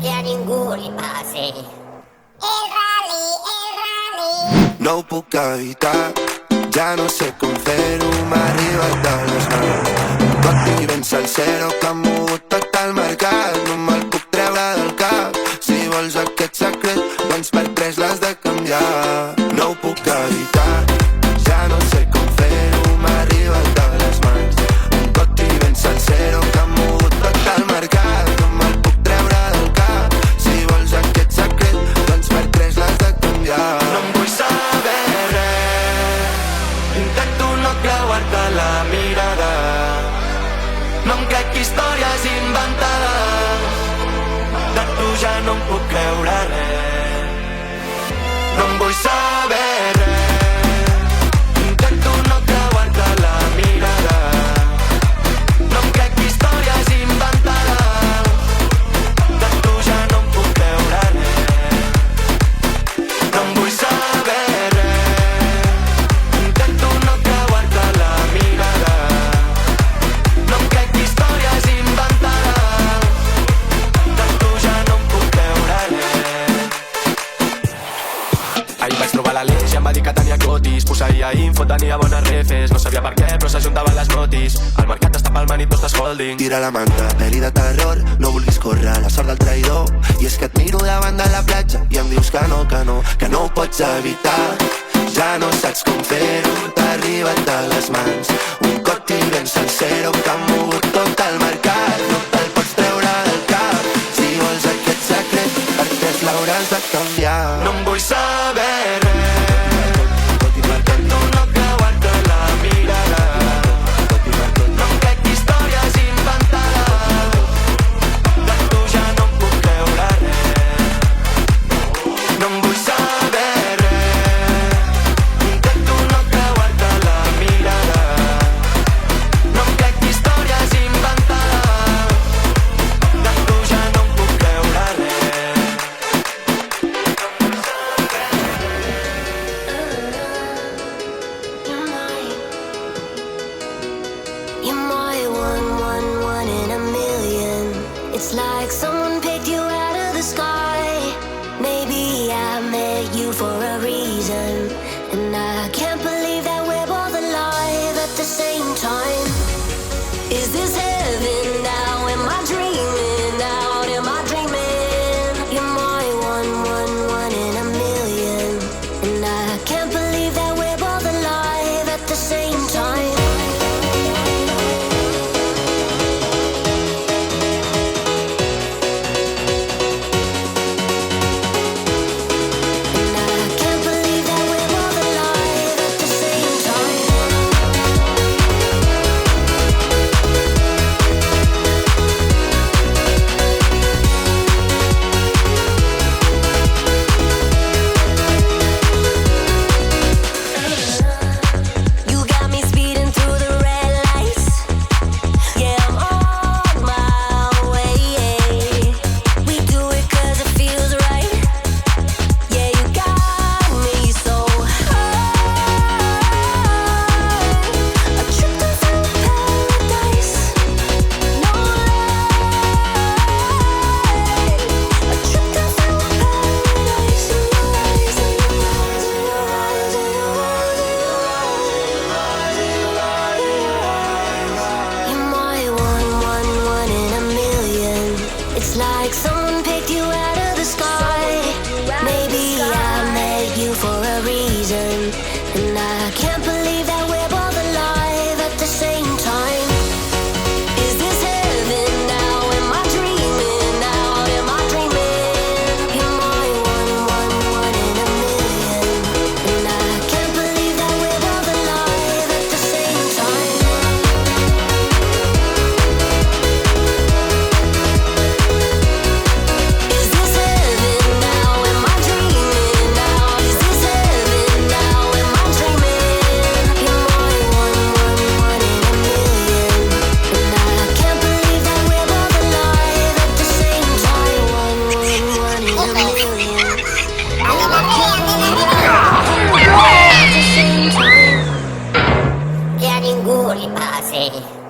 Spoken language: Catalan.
Que a ningú li passi. No ho puc evitar, ja no sé com fer-ho, m'ha arribat a les mans. Un còctel ben salsero que ha mogut tot el mercat, no me'l puc treure del cap. Si vols aquest secret, doncs per 3 l'has de canviar. No ho puc evitar, ja no sé com fer-ho, m'ha arribat a les mans. Un còctel ben salsero que ha mogut tot el mercat, no me'l puc treure del cap. Si vols aquest secret, doncs per 3 l'has de canviar. No em vull saber res, intento no creuar-te la mirada. No em crec històries inventades, de tu ja no em puc creure res. No em vull saber res, intento no creuar-te la mirada. No em crec històries inventades, de tu ja no em puc creure res. No em vull saber res, intento no creuar-te la mirada. No em crec històries inventades, de tu ja no em puc creure res. Ahir vaig trobar l'Aleix i em va dir que tenia cotis. Posseïa info, tenia bones refes. No sabia per què, però s'ajuntaven les notis. El mercat està palmant i tu estàs holding. Tira la manta, pel·li de terror. No vulguis córrer la sort del traïdor. I és que et miro davant de la platja i em dius que no ho pots evitar. Ja no saps com fer-ho, t'ha arribat a les mans. Un còctel ben salsero que ha mogut tot el mercat. No te'l pots treure del cap. Si vols aquest secret, per 3 l'hauràs de canviar. No em vull saber res, intento no creuar-te la mirada. No em crec històries inventades, de tu ja no em puc creure res. No em vull saber res, intento no creuar-te la mirada. No em crec històries inventades, de tu ja no em puc creure res. You're my one in a million. It's like someone picked you out of the sky. Maybe I met you for a reason, and I can't believe that we're both alive at the same time. Is this heaven now? Am I dreaming out? Am I dreaming? You're my one in a million, and I can't believe that we're both alive at the same time. And I can't believe that we're both alive at the same time. ningú li passe.